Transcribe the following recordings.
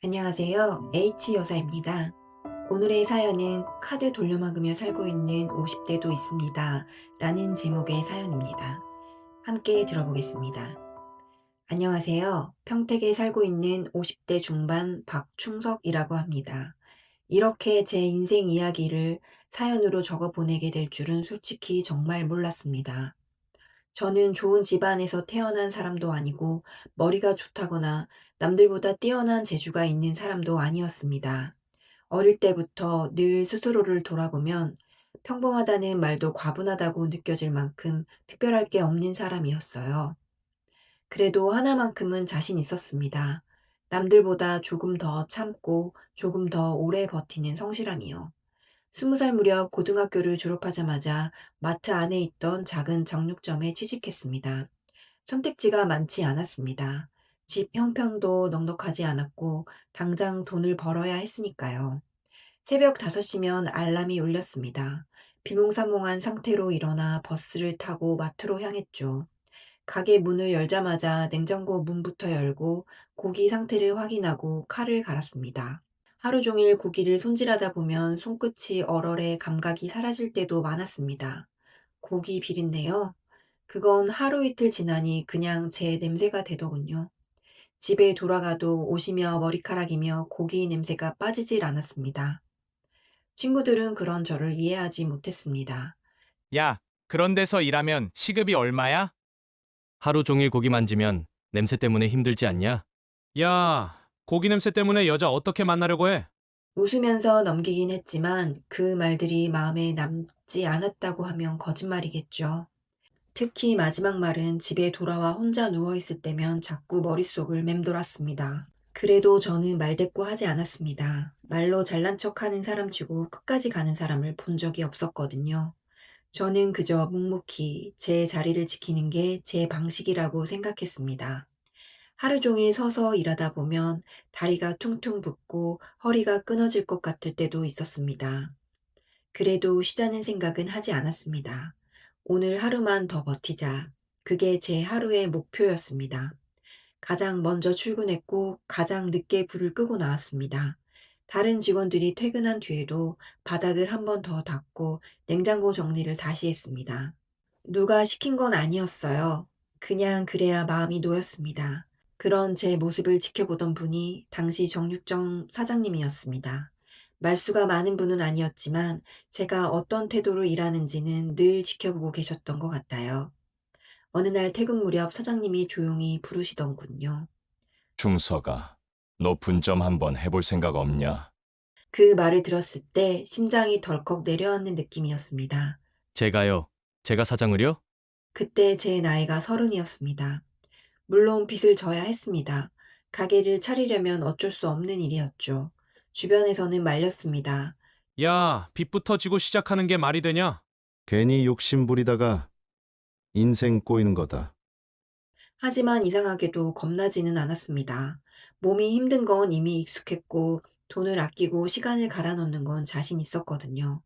안녕하세요. H여사입니다. 오늘의 사연은 카드 돌려막으며 살고 있는 50대도 있습니다. 라는 제목의 사연입니다. 함께 들어보겠습니다. 안녕하세요. 평택에 살고 있는 50대 중반 박충석이라고 합니다. 이렇게 제 인생 이야기를 사연으로 적어 보내게 될 줄은 솔직히 정말 몰랐습니다. 저는 좋은 집안에서 태어난 사람도 아니고 머리가 좋다거나 남들보다 뛰어난 재주가 있는 사람도 아니었습니다. 어릴 때부터 늘 스스로를 돌아보면 평범하다는 말도 과분하다고 느껴질 만큼 특별할 게 없는 사람이었어요. 그래도 하나만큼은 자신 있었습니다. 남들보다 조금 더 참고 조금 더 오래 버티는 성실함이요. 20살 무렵 고등학교를 졸업하자마자 마트 안에 있던 작은 정육점에 취직했습니다. 선택지가 많지 않았습니다. 집 형편도 넉넉하지 않았고 당장 돈을 벌어야 했으니까요. 새벽 5시면 알람이 울렸습니다. 비몽사몽한 상태로 일어나 버스를 타고 마트로 향했죠. 가게 문을 열자마자 냉장고 문부터 열고 고기 상태를 확인하고 칼을 갈았습니다. 하루 종일 고기를 손질하다 보면 손끝이 얼얼해 감각이 사라질 때도 많았습니다. 고기 비린내요? 그건 하루 이틀 지나니 그냥 제 냄새가 되더군요. 집에 돌아가도 옷이며 머리카락이며 고기 냄새가 빠지질 않았습니다. 친구들은 그런 저를 이해하지 못했습니다. 야, 그런 데서 일하면 시급이 얼마야? 하루 종일 고기 만지면 냄새 때문에 힘들지 않냐? 야, 고기 냄새 때문에 여자 어떻게 만나려고 해? 웃으면서 넘기긴 했지만 그 말들이 마음에 남지 않았다고 하면 거짓말이겠죠. 특히 마지막 말은 집에 돌아와 혼자 누워있을 때면 자꾸 머릿속을 맴돌았습니다. 그래도 저는 말대꾸하지 않았습니다. 말로 잘난 척하는 사람치고 끝까지 가는 사람을 본 적이 없었거든요. 저는 그저 묵묵히 제 자리를 지키는 게 제 방식이라고 생각했습니다. 하루 종일 서서 일하다 보면 다리가 퉁퉁 붓고 허리가 끊어질 것 같을 때도 있었습니다. 그래도 쉬자는 생각은 하지 않았습니다. 오늘 하루만 더 버티자. 그게 제 하루의 목표였습니다. 가장 먼저 출근했고 가장 늦게 불을 끄고 나왔습니다. 다른 직원들이 퇴근한 뒤에도 바닥을 한 번 더 닦고 냉장고 정리를 다시 했습니다. 누가 시킨 건 아니었어요. 그냥 그래야 마음이 놓였습니다. 그런 제 모습을 지켜보던 분이 당시 정육점 사장님이었습니다. 말수가 많은 분은 아니었지만 제가 어떤 태도로 일하는지는 늘 지켜보고 계셨던 것 같아요. 어느 날 퇴근 무렵 사장님이 조용히 부르시던군요. 중서가, 너 분점 한번 해볼 생각 없냐? 그 말을 들었을 때 심장이 덜컥 내려앉는 느낌이었습니다. 제가요. 제가 사장을요? 그때 제 나이가 30이었습니다. 물론 빚을 져야 했습니다. 가게를 차리려면 어쩔 수 없는 일이었죠. 주변에서는 말렸습니다. 야, 빚부터 지고 시작하는 게 말이 되냐? 괜히 욕심 부리다가 인생 꼬이는 거다. 하지만 이상하게도 겁나지는 않았습니다. 몸이 힘든 건 이미 익숙했고 돈을 아끼고 시간을 갈아넣는 건 자신 있었거든요.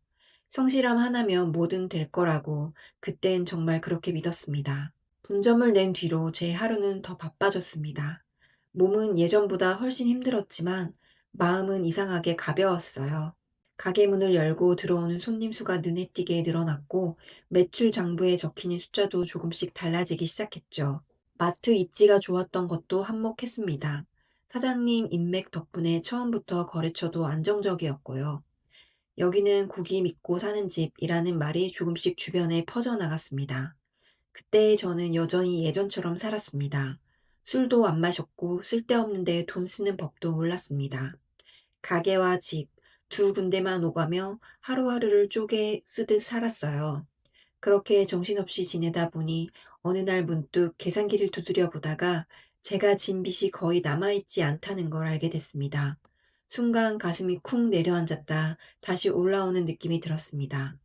성실함 하나면 뭐든 될 거라고 그땐 정말 그렇게 믿었습니다. 분점을 낸 뒤로 제 하루는 더 바빠졌습니다. 몸은 예전보다 훨씬 힘들었지만 마음은 이상하게 가벼웠어요. 가게 문을 열고 들어오는 손님 수가 눈에 띄게 늘어났고 매출 장부에 적히는 숫자도 조금씩 달라지기 시작했죠. 마트 입지가 좋았던 것도 한몫했습니다. 사장님 인맥 덕분에 처음부터 거래처도 안정적이었고요. 여기는 고기 믿고 사는 집이라는 말이 조금씩 주변에 퍼져나갔습니다. 그때 저는 여전히 예전처럼 살았습니다. 술도 안 마셨고 쓸데없는데 돈 쓰는 법도 몰랐습니다. 가게와 집, 두 군데만 오가며 하루하루를 쪼개 쓰듯 살았어요. 그렇게 정신없이 지내다 보니 어느 날 문득 계산기를 두드려 보다가 제가 진 빚이 거의 남아있지 않다는 걸 알게 됐습니다. 순간 가슴이 쿵 내려앉았다 다시 올라오는 느낌이 들었습니다.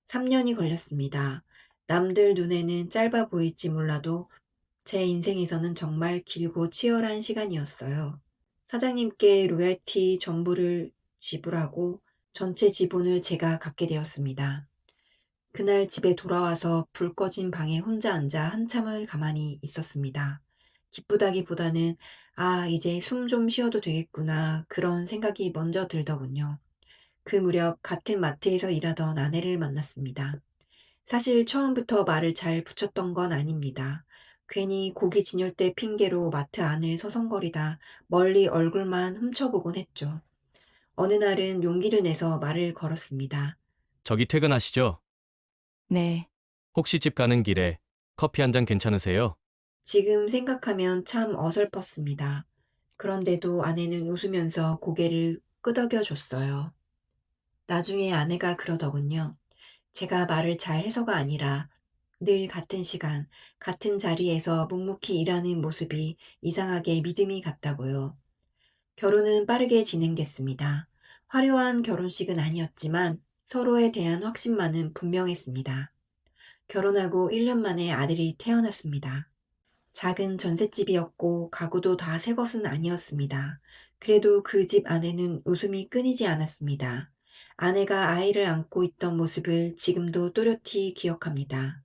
3년이 걸렸습니다. 남들 눈에는 짧아 보일지 몰라도 제 인생에서는 정말 길고 치열한 시간이었어요. 사장님께 로얄티 전부를 지불하고 전체 지분을 제가 갖게 되었습니다. 그날 집에 돌아와서 불 꺼진 방에 혼자 앉아 한참을 가만히 있었습니다. 기쁘다기보다는 아, 이제 숨 좀 쉬어도 되겠구나. 그런 생각이 먼저 들더군요. 그 무렵 같은 마트에서 일하던 아내를 만났습니다. 사실 처음부터 말을 잘 붙였던 건 아닙니다. 괜히 고기 진열대 핑계로 마트 안을 서성거리다 멀리 얼굴만 훔쳐보곤 했죠. 어느 날은 용기를 내서 말을 걸었습니다. 저기 퇴근하시죠? 네, 혹시 집 가는 길에 커피 한 잔 괜찮으세요? 지금 생각하면 참 어설펐습니다. 그런데도 아내는 웃으면서 고개를 끄덕여 줬어요. 나중에 아내가 그러더군요. 제가 말을 잘 해서가 아니라 늘 같은 시간, 같은 자리에서 묵묵히 일하는 모습이 이상하게 믿음이 갔다고요. 결혼은 빠르게 진행됐습니다. 화려한 결혼식은 아니었지만 서로에 대한 확신만은 분명했습니다. 결혼하고 1년 만에 아들이 태어났습니다. 작은 전셋집이었고 가구도 다 새 것은 아니었습니다. 그래도 그 집 안에는 웃음이 끊이지 않았습니다. 아내가 아이를 안고 있던 모습을 지금도 또렷이 기억합니다.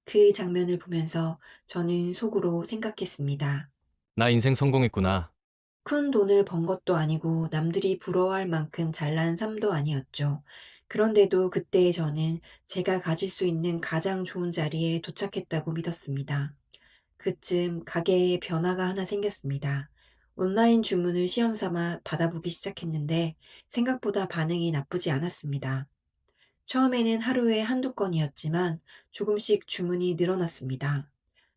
그 장면을 보면서 저는 속으로 생각했습니다. 나 인생 성공했구나. 큰 돈을 번 것도 아니고 남들이 부러워할 만큼 잘난 삶도 아니었죠. 그런데도 그때 저는 제가 가질 수 있는 가장 좋은 자리에 도착했다고 믿었습니다. 그쯤 가게에 변화가 하나 생겼습니다. 온라인 주문을 시험 삼아 받아보기 시작했는데 생각보다 반응이 나쁘지 않았습니다. 처음에는 하루에 한두 건이었지만 조금씩 주문이 늘어났습니다.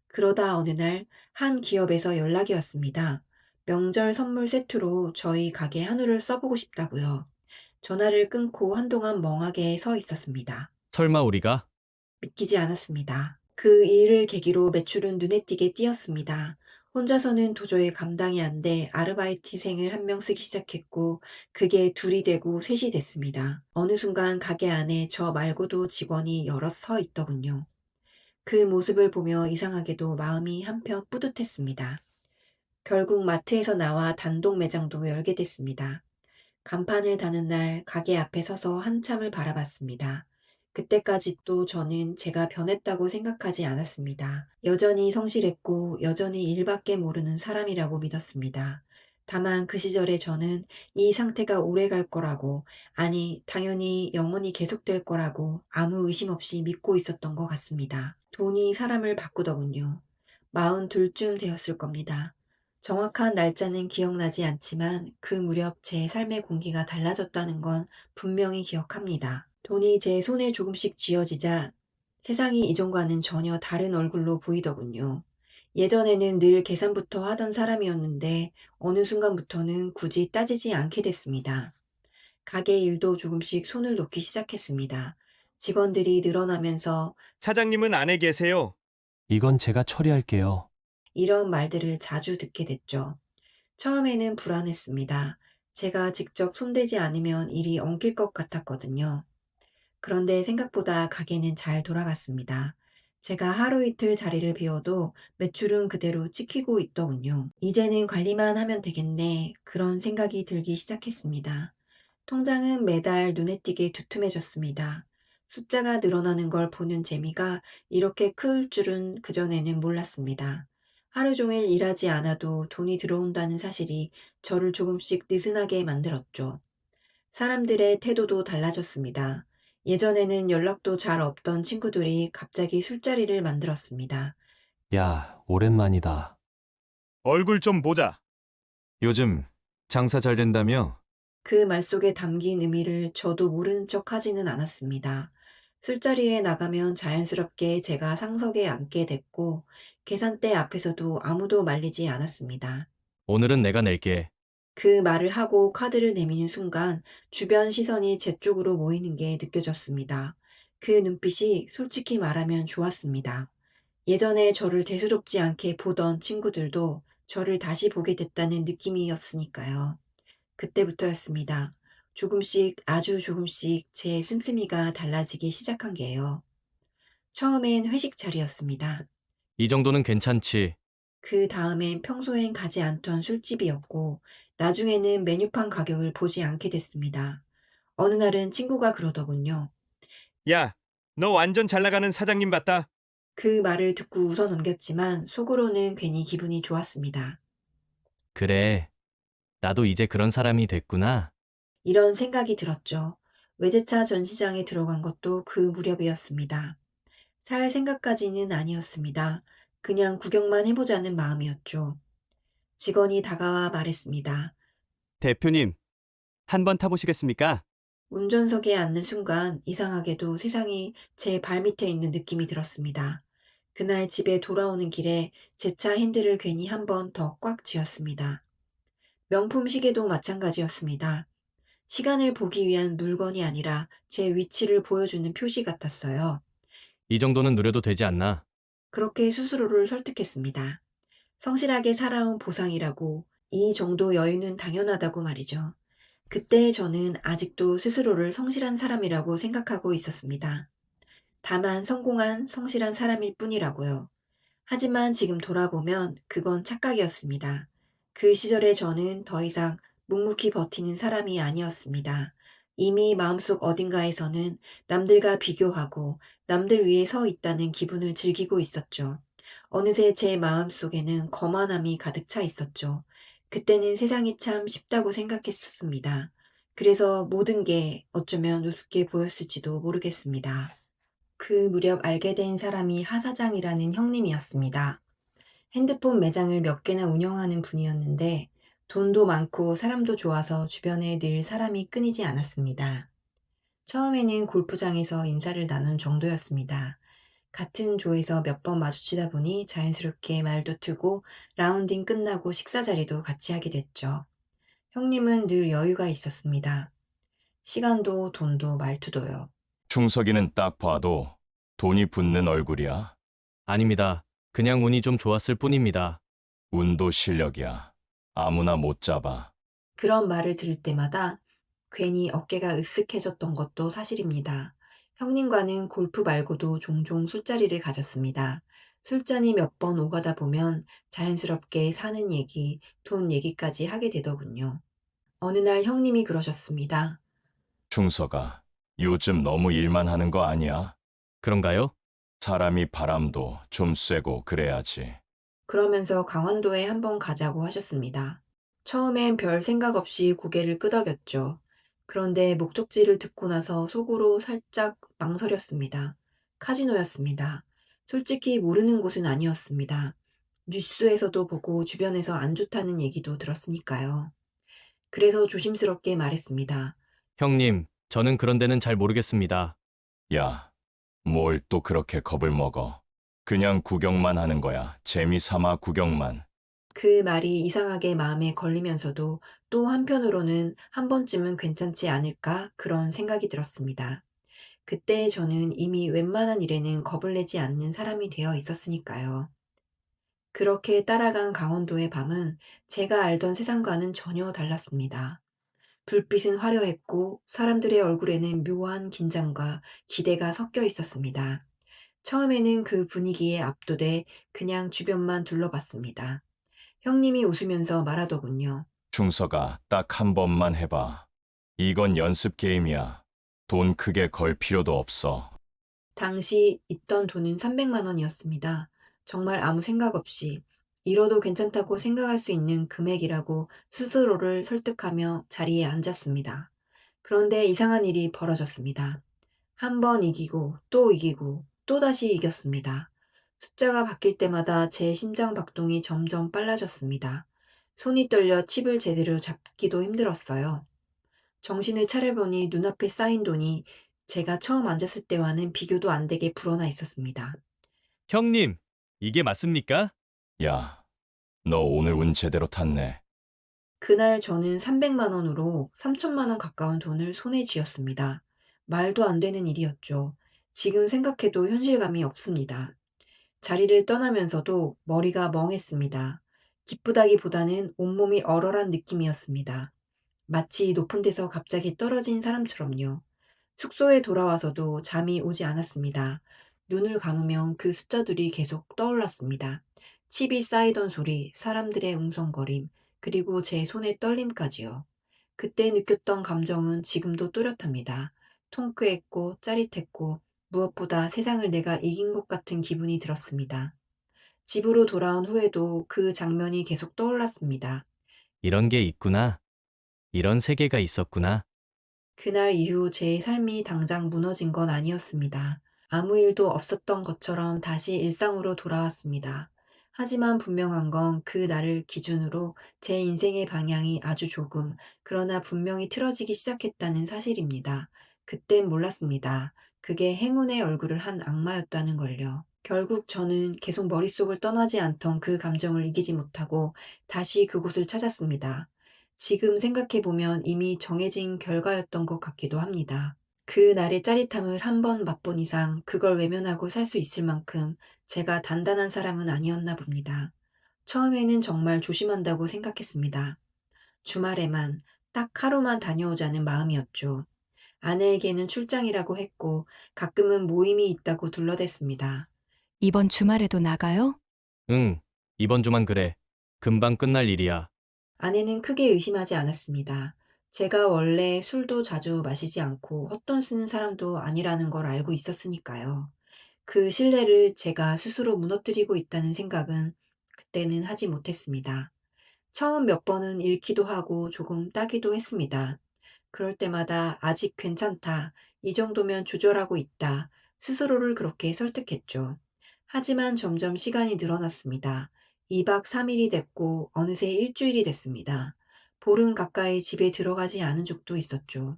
그러다 어느 날 한 기업에서 연락이 왔습니다. 명절 선물 세트로 저희 가게 한우를 써보고 싶다고요. 전화를 끊고 한동안 멍하게 서 있었습니다. 설마 우리가? 믿기지 않았습니다. 그 일을 계기로 매출은 눈에 띄게 뛰었습니다. 혼자서는 도저히 감당이 안 돼 아르바이트생을 한 명 쓰기 시작했고, 그게 둘이 되고 셋이 됐습니다. 어느 순간 가게 안에 저 말고도 직원이 여럿 서 있더군요. 그 모습을 보며 이상하게도 마음이 한편 뿌듯했습니다. 결국 마트에서 나와 단독 매장도 열게 됐습니다. 간판을 다는 날 가게 앞에 서서 한참을 바라봤습니다. 그때까지도 저는 제가 변했다고 생각하지 않았습니다. 여전히 성실했고 여전히 일밖에 모르는 사람이라고 믿었습니다. 다만 그 시절에 저는 이 상태가 오래 갈 거라고, 아니 당연히 영원히 계속될 거라고 아무 의심 없이 믿고 있었던 것 같습니다. 돈이 사람을 바꾸더군요. 42쯤 되었을 겁니다. 정확한 날짜는 기억나지 않지만 그 무렵 제 삶의 공기가 달라졌다는 건 분명히 기억합니다. 돈이 제 손에 조금씩 쥐어지자 세상이 이전과는 전혀 다른 얼굴로 보이더군요. 예전에는 늘 계산부터 하던 사람이었는데 어느 순간부터는 굳이 따지지 않게 됐습니다. 가게 일도 조금씩 손을 놓기 시작했습니다. 직원들이 늘어나면서 사장님은 안에 계세요. 이건 제가 처리할게요. 이런 말들을 자주 듣게 됐죠. 처음에는 불안했습니다. 제가 직접 손대지 않으면 일이 엉킬 것 같았거든요. 그런데 생각보다 가게는 잘 돌아갔습니다. 제가 하루 이틀 자리를 비워도 매출은 그대로 찍히고 있더군요. 이제는 관리만 하면 되겠네. 그런 생각이 들기 시작했습니다. 통장은 매달 눈에 띄게 두툼해졌습니다. 숫자가 늘어나는 걸 보는 재미가 이렇게 클 줄은 그전에는 몰랐습니다. 하루 종일 일하지 않아도 돈이 들어온다는 사실이 저를 조금씩 느슨하게 만들었죠. 사람들의 태도도 달라졌습니다. 예전에는 연락도 잘 없던 친구들이 갑자기 술자리를 만들었습니다. 야, 오랜만이다. 얼굴 좀 보자. 요즘 장사 잘 된다며? 그 말 속에 담긴 의미를 저도 모르는 척 하지는 않았습니다. 술자리에 나가면 자연스럽게 제가 상석에 앉게 됐고, 계산대 앞에서도 아무도 말리지 않았습니다. 오늘은 내가 낼게. 그 말을 하고 카드를 내미는 순간 주변 시선이 제 쪽으로 모이는 게 느껴졌습니다. 그 눈빛이 솔직히 말하면 좋았습니다. 예전에 저를 대수롭지 않게 보던 친구들도 저를 다시 보게 됐다는 느낌이었으니까요. 그때부터였습니다. 조금씩, 아주 조금씩 제 씀씀이가 달라지기 시작한 게요. 처음엔 회식 자리였습니다. 이 정도는 괜찮지. 그 다음엔 평소엔 가지 않던 술집이었고, 나중에는 메뉴판 가격을 보지 않게 됐습니다. 어느 날은 친구가 그러더군요. 야, 너 완전 잘 나가는 사장님 봤다. 그 말을 듣고 웃어 넘겼지만 속으로는 괜히 기분이 좋았습니다. 그래. 나도 이제 그런 사람이 됐구나. 이런 생각이 들었죠. 외제차 전시장에 들어간 것도 그 무렵이었습니다. 살 생각까지는 아니었습니다. 그냥 구경만 해보자는 마음이었죠. 직원이 다가와 말했습니다. 대표님, 한번 타보시겠습니까? 운전석에 앉는 순간 이상하게도 세상이 제 발밑에 있는 느낌이 들었습니다. 그날 집에 돌아오는 길에 제 차 핸들을 괜히 한 번 더 꽉 쥐었습니다. 명품 시계도 마찬가지였습니다. 시간을 보기 위한 물건이 아니라 제 위치를 보여주는 표시 같았어요. 이 정도는 누려도 되지 않나? 그렇게 스스로를 설득했습니다. 성실하게 살아온 보상이라고 이 정도 여유는 당연하다고 말이죠. 그때 저는 아직도 스스로를 성실한 사람이라고 생각하고 있었습니다. 다만 성공한 성실한 사람일 뿐이라고요. 하지만 지금 돌아보면 그건 착각이었습니다. 그 시절에 저는 더 이상 묵묵히 버티는 사람이 아니었습니다. 이미 마음속 어딘가에서는 남들과 비교하고 남들 위에 서 있다는 기분을 즐기고 있었죠. 어느새 제 마음속에는 거만함이 가득 차 있었죠. 그때는 세상이 참 쉽다고 생각했었습니다. 그래서 모든 게 어쩌면 우습게 보였을지도 모르겠습니다. 그 무렵 알게 된 사람이 하 사장이라는 형님이었습니다. 핸드폰 매장을 몇 개나 운영하는 분이었는데 돈도 많고 사람도 좋아서 주변에 늘 사람이 끊이지 않았습니다. 처음에는 골프장에서 인사를 나눈 정도였습니다. 같은 조에서 몇 번 마주치다 보니 자연스럽게 말도 트고 라운딩 끝나고 식사 자리도 같이 하게 됐죠. 형님은 늘 여유가 있었습니다. 시간도 돈도 말투도요. 충석이는 딱 봐도 돈이 붙는 얼굴이야. 아닙니다. 그냥 운이 좀 좋았을 뿐입니다. 운도 실력이야. 아무나 못 잡아. 그런 말을 들을 때마다 괜히 어깨가 으쓱해졌던 것도 사실입니다. 형님과는 골프 말고도 종종 술자리를 가졌습니다. 술잔이 몇 번 오가다 보면 자연스럽게 사는 얘기, 돈 얘기까지 하게 되더군요. 어느 날 형님이 그러셨습니다. 충석아, 요즘 너무 일만 하는 거 아니야? 그런가요? 사람이 바람도 좀 쐬고 그래야지. 그러면서 강원도에 한번 가자고 하셨습니다. 처음엔 별 생각 없이 고개를 끄덕였죠. 그런데 목적지를 듣고 나서 속으로 살짝 망설였습니다. 카지노였습니다. 솔직히 모르는 곳은 아니었습니다. 뉴스에서도 보고 주변에서 안 좋다는 얘기도 들었으니까요. 그래서 조심스럽게 말했습니다. 형님, 저는 그런 데는 잘 모르겠습니다. 야, 뭘 또 그렇게 겁을 먹어. 그냥 구경만 하는 거야. 재미삼아 구경만. 그 말이 이상하게 마음에 걸리면서도 또 한편으로는 한 번쯤은 괜찮지 않을까 그런 생각이 들었습니다. 그때 저는 이미 웬만한 일에는 겁을 내지 않는 사람이 되어 있었으니까요. 그렇게 따라간 강원도의 밤은 제가 알던 세상과는 전혀 달랐습니다. 불빛은 화려했고 사람들의 얼굴에는 묘한 긴장과 기대가 섞여 있었습니다. 처음에는 그 분위기에 압도돼 그냥 주변만 둘러봤습니다. 형님이 웃으면서 말하더군요. 충석아, 딱 한 번만 해봐. 이건 연습 게임이야. 돈 크게 걸 필요도 없어. 당시 있던 돈은 300만 원이었습니다. 정말 아무 생각 없이 잃어도 괜찮다고 생각할 수 있는 금액이라고 스스로를 설득하며 자리에 앉았습니다. 그런데 이상한 일이 벌어졌습니다. 한 번 이기고 또다시 이겼습니다. 숫자가 바뀔 때마다 제 심장 박동이 점점 빨라졌습니다. 손이 떨려 칩을 제대로 잡기도 힘들었어요. 정신을 차려보니 눈앞에 쌓인 돈이 제가 처음 앉았을 때와는 비교도 안 되게 불어나 있었습니다. 형님, 이게 맞습니까? 야, 너 오늘 운 제대로 탔네. 그날 저는 300만 원으로 3천만 원 가까운 돈을 손에 쥐었습니다. 말도 안 되는 일이었죠. 지금 생각해도 현실감이 없습니다. 자리를 떠나면서도 머리가 멍했습니다. 기쁘다기보다는 온몸이 얼얼한 느낌이었습니다. 마치 높은 데서 갑자기 떨어진 사람처럼요. 숙소에 돌아와서도 잠이 오지 않았습니다. 눈을 감으면 그 숫자들이 계속 떠올랐습니다. 칩이 쌓이던 소리, 사람들의 웅성거림, 그리고 제 손의 떨림까지요. 그때 느꼈던 감정은 지금도 또렷합니다. 통쾌했고 짜릿했고 무엇보다 세상을 내가 이긴 것 같은 기분이 들었습니다. 집으로 돌아온 후에도 그 장면이 계속 떠올랐습니다. 이런 게 있구나. 이런 세계가 있었구나. 그날 이후 제 삶이 당장 무너진 건 아니었습니다. 아무 일도 없었던 것처럼 다시 일상으로 돌아왔습니다. 하지만 분명한 건 그 날을 기준으로 제 인생의 방향이 아주 조금, 그러나 분명히 틀어지기 시작했다는 사실입니다. 그땐 몰랐습니다. 그게 행운의 얼굴을 한 악마였다는 걸요. 결국 저는 계속 머릿속을 떠나지 않던 그 감정을 이기지 못하고 다시 그곳을 찾았습니다. 지금 생각해보면 이미 정해진 결과였던 것 같기도 합니다. 그 날의 짜릿함을 한 번 맛본 이상 그걸 외면하고 살 수 있을 만큼 제가 단단한 사람은 아니었나 봅니다. 처음에는 정말 조심한다고 생각했습니다. 주말에만, 딱 하루만 다녀오자는 마음이었죠. 아내에게는 출장이라고 했고 가끔은 모임이 있다고 둘러댔습니다. 이번 주말에도 나가요? 응, 이번 주만 그래. 금방 끝날 일이야. 아내는 크게 의심하지 않았습니다. 제가 원래 술도 자주 마시지 않고 헛돈 쓰는 사람도 아니라는 걸 알고 있었으니까요. 그 신뢰를 제가 스스로 무너뜨리고 있다는 생각은 그때는 하지 못했습니다. 처음 몇 번은 잃기도 하고 조금 따기도 했습니다. 그럴 때마다 아직 괜찮다, 이 정도면 조절하고 있다, 스스로를 그렇게 설득했죠. 하지만 점점 시간이 늘어났습니다. 2박 3일이 됐고 어느새 일주일이 됐습니다. 보름 가까이 집에 들어가지 않은 적도 있었죠.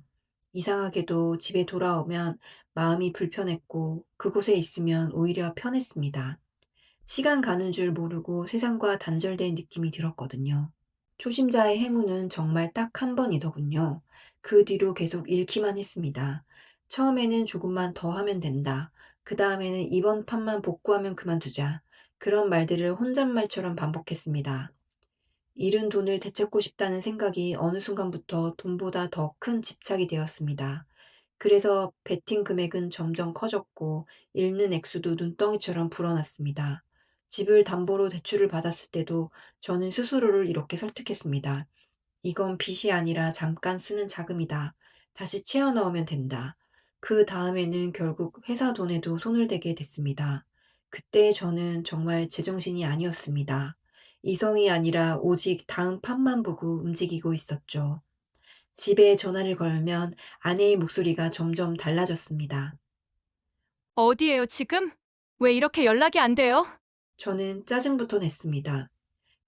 이상하게도 집에 돌아오면 마음이 불편했고 그곳에 있으면 오히려 편했습니다. 시간 가는 줄 모르고 세상과 단절된 느낌이 들었거든요. 초심자의 행운은 정말 딱 한 번이더군요. 그 뒤로 계속 잃기만 했습니다. 처음에는 조금만 더 하면 된다. 그 다음에는 이번 판만 복구하면 그만두자. 그런 말들을 혼잣말처럼 반복했습니다. 잃은 돈을 되찾고 싶다는 생각이 어느 순간부터 돈보다 더 큰 집착이 되었습니다. 그래서 베팅 금액은 점점 커졌고 잃는 액수도 눈덩이처럼 불어났습니다. 집을 담보로 대출을 받았을 때도 저는 스스로를 이렇게 설득했습니다. 이건 빚이 아니라 잠깐 쓰는 자금이다. 다시 채워 넣으면 된다. 그 다음에는 결국 회사 돈에도 손을 대게 됐습니다. 그때 저는 정말 제정신이 아니었습니다. 이성이 아니라 오직 다음 판만 보고 움직이고 있었죠. 집에 전화를 걸면 아내의 목소리가 점점 달라졌습니다. 어디에요, 지금? 왜 이렇게 연락이 안 돼요? 저는 짜증부터 냈습니다.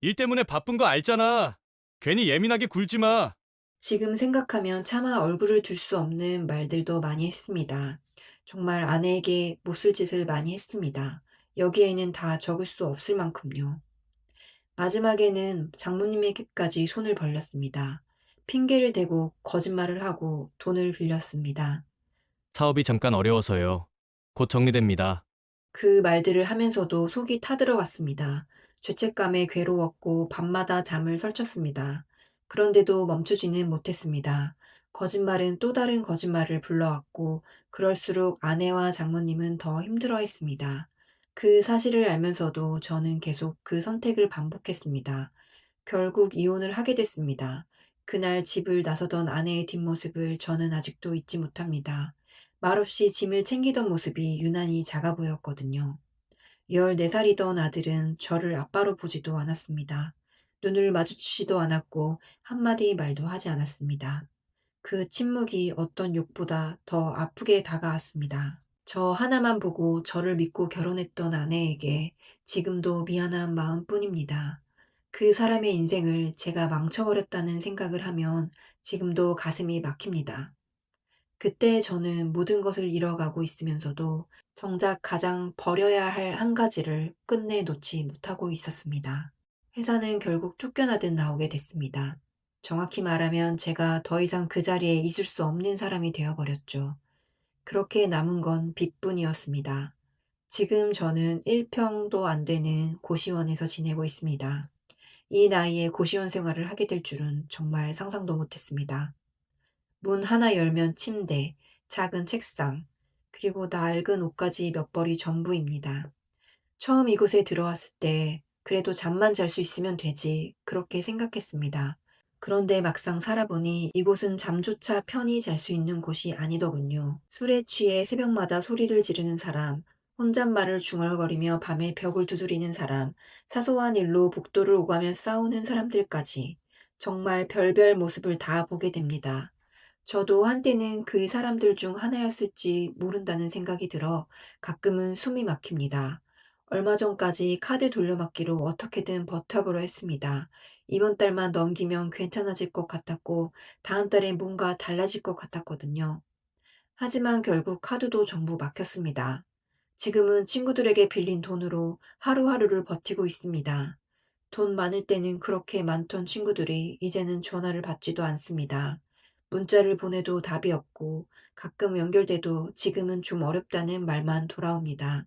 일 때문에 바쁜 거 알잖아. 괜히 예민하게 굴지 마. 지금 생각하면 차마 얼굴을 들 수 없는 말들도 많이 했습니다. 정말 아내에게 못쓸 짓을 많이 했습니다. 여기에는 다 적을 수 없을 만큼요. 마지막에는 장모님에게까지 손을 벌렸습니다. 핑계를 대고 거짓말을 하고 돈을 빌렸습니다. 사업이 잠깐 어려워서요. 곧 정리됩니다. 그 말들을 하면서도 속이 타들어갔습니다. 죄책감에 괴로웠고 밤마다 잠을 설쳤습니다. 그런데도 멈추지는 못했습니다. 거짓말은 또 다른 거짓말을 불러왔고 그럴수록 아내와 장모님은 더 힘들어했습니다. 그 사실을 알면서도 저는 계속 그 선택을 반복했습니다. 결국 이혼을 하게 됐습니다. 그날 집을 나서던 아내의 뒷모습을 저는 아직도 잊지 못합니다. 말없이 짐을 챙기던 모습이 유난히 작아 보였거든요. 14살이던 아들은 저를 아빠로 보지도 않았습니다. 눈을 마주치지도 않았고 한마디 말도 하지 않았습니다. 그 침묵이 어떤 욕보다 더 아프게 다가왔습니다. 저 하나만 보고 저를 믿고 결혼했던 아내에게 지금도 미안한 마음뿐입니다. 그 사람의 인생을 제가 망쳐버렸다는 생각을 하면 지금도 가슴이 막힙니다. 그때 저는 모든 것을 잃어가고 있으면서도 정작 가장 버려야 할 한 가지를 끝내 놓지 못하고 있었습니다. 회사는 결국 쫓겨나듯 나오게 됐습니다. 정확히 말하면 제가 더 이상 그 자리에 있을 수 없는 사람이 되어버렸죠. 그렇게 남은 건 빚뿐이었습니다. 지금 저는 1평도 안 되는 고시원에서 지내고 있습니다. 이 나이에 고시원 생활을 하게 될 줄은 정말 상상도 못했습니다. 문 하나 열면 침대, 작은 책상, 그리고 낡은 옷까지 몇 벌이 전부입니다. 처음 이곳에 들어왔을 때 그래도 잠만 잘 수 있으면 되지 그렇게 생각했습니다. 그런데 막상 살아보니 이곳은 잠조차 편히 잘 수 있는 곳이 아니더군요. 술에 취해 새벽마다 소리를 지르는 사람, 혼잣말을 중얼거리며 밤에 벽을 두드리는 사람, 사소한 일로 복도를 오가며 싸우는 사람들까지 정말 별별 모습을 다 보게 됩니다. 저도 한때는 그 사람들 중 하나였을지 모른다는 생각이 들어 가끔은 숨이 막힙니다. 얼마 전까지 카드 돌려막기로 어떻게든 버텨보려 했습니다. 이번 달만 넘기면 괜찮아질 것 같았고, 다음 달엔 뭔가 달라질 것 같았거든요. 하지만 결국 카드도 전부 막혔습니다. 지금은 친구들에게 빌린 돈으로 하루하루를 버티고 있습니다. 돈 많을 때는 그렇게 많던 친구들이 이제는 전화를 받지도 않습니다. 문자를 보내도 답이 없고 가끔 연결돼도 지금은 좀 어렵다는 말만 돌아옵니다.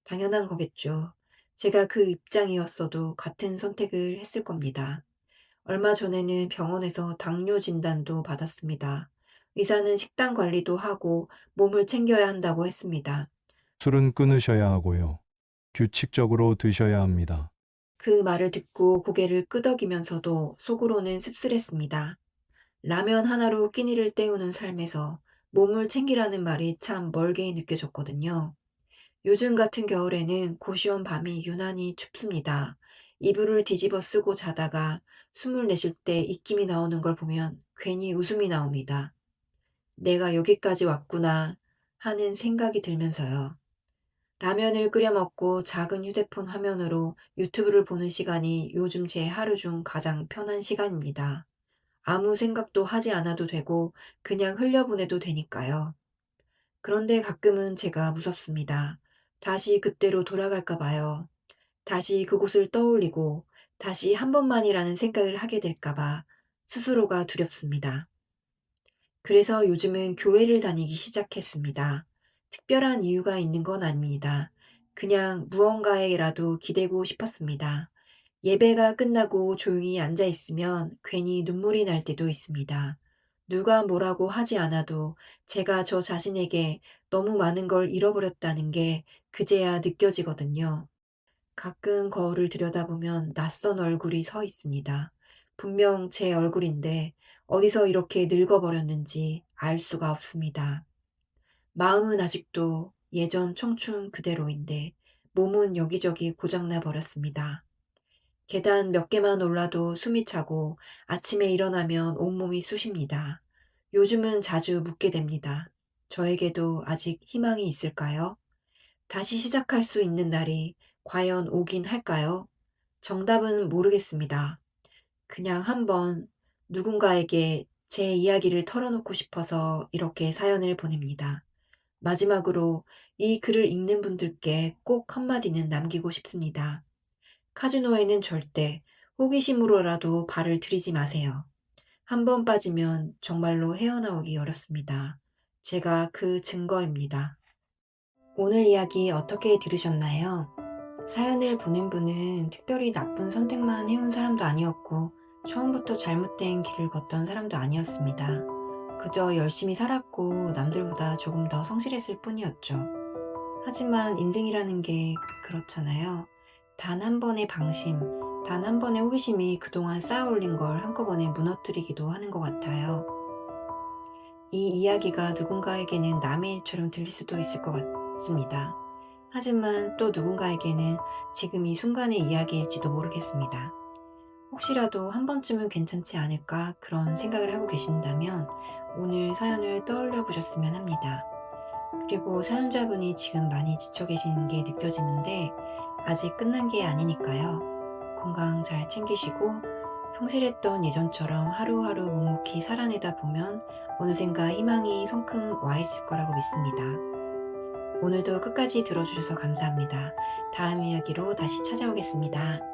당연한 거겠죠. 제가 그 입장이었어도 같은 선택을 했을 겁니다. 얼마 전에는 병원에서 당뇨 진단도 받았습니다. 의사는 식단 관리도 하고 몸을 챙겨야 한다고 했습니다. 술은 끊으셔야 하고요. 규칙적으로 드셔야 합니다. 그 말을 듣고 고개를 끄덕이면서도 속으로는 씁쓸했습니다. 라면 하나로 끼니를 때우는 삶에서 몸을 챙기라는 말이 참 멀게 느껴졌거든요. 요즘 같은 겨울에는 고시원 밤이 유난히 춥습니다. 이불을 뒤집어 쓰고 자다가 숨을 내쉴 때 입김이 나오는 걸 보면 괜히 웃음이 나옵니다. 내가 여기까지 왔구나 하는 생각이 들면서요. 라면을 끓여 먹고 작은 휴대폰 화면으로 유튜브를 보는 시간이 요즘 제 하루 중 가장 편한 시간입니다. 아무 생각도 하지 않아도 되고 그냥 흘려보내도 되니까요. 그런데 가끔은 제가 무섭습니다. 다시 그때로 돌아갈까 봐요. 다시 그곳을 떠올리고 다시 한 번만이라는 생각을 하게 될까 봐 스스로가 두렵습니다. 그래서 요즘은 교회를 다니기 시작했습니다. 특별한 이유가 있는 건 아닙니다. 그냥 무언가에라도 기대고 싶었습니다. 예배가 끝나고 조용히 앉아 있으면 괜히 눈물이 날 때도 있습니다. 누가 뭐라고 하지 않아도 제가 저 자신에게 너무 많은 걸 잃어버렸다는 게 그제야 느껴지거든요. 가끔 거울을 들여다보면 낯선 얼굴이 서 있습니다. 분명 제 얼굴인데 어디서 이렇게 늙어버렸는지 알 수가 없습니다. 마음은 아직도 예전 청춘 그대로인데 몸은 여기저기 고장나 버렸습니다. 계단 몇 개만 올라도 숨이 차고 아침에 일어나면 온몸이 쑤십니다. 요즘은 자주 묻게 됩니다. 저에게도 아직 희망이 있을까요? 다시 시작할 수 있는 날이 과연 오긴 할까요? 정답은 모르겠습니다. 그냥 한번 누군가에게 제 이야기를 털어놓고 싶어서 이렇게 사연을 보냅니다. 마지막으로 이 글을 읽는 분들께 꼭 한마디는 남기고 싶습니다. 카지노에는 절대 호기심으로라도 발을 들이지 마세요. 한 번 빠지면 정말로 헤어나오기 어렵습니다. 제가 그 증거입니다. 오늘 이야기 어떻게 들으셨나요? 사연을 보낸 분은 특별히 나쁜 선택만 해온 사람도 아니었고 처음부터 잘못된 길을 걷던 사람도 아니었습니다. 그저 열심히 살았고 남들보다 조금 더 성실했을 뿐이었죠. 하지만 인생이라는 게 그렇잖아요. 단 한 번의 방심, 단 한 번의 호기심이 그동안 쌓아올린 걸 한꺼번에 무너뜨리기도 하는 것 같아요. 이 이야기가 누군가에게는 남의 일처럼 들릴 수도 있을 것 같습니다. 하지만 또 누군가에게는 지금 이 순간의 이야기일지도 모르겠습니다. 혹시라도 한 번쯤은 괜찮지 않을까 그런 생각을 하고 계신다면 오늘 사연을 떠올려 보셨으면 합니다. 그리고 사연자분이 지금 많이 지쳐 계시는 게 느껴지는데 아직 끝난 게 아니니까요. 건강 잘 챙기시고 성실했던 예전처럼 하루하루 묵묵히 살아내다 보면 어느샌가 희망이 성큼 와 있을 거라고 믿습니다. 오늘도 끝까지 들어주셔서 감사합니다. 다음 이야기로 다시 찾아오겠습니다.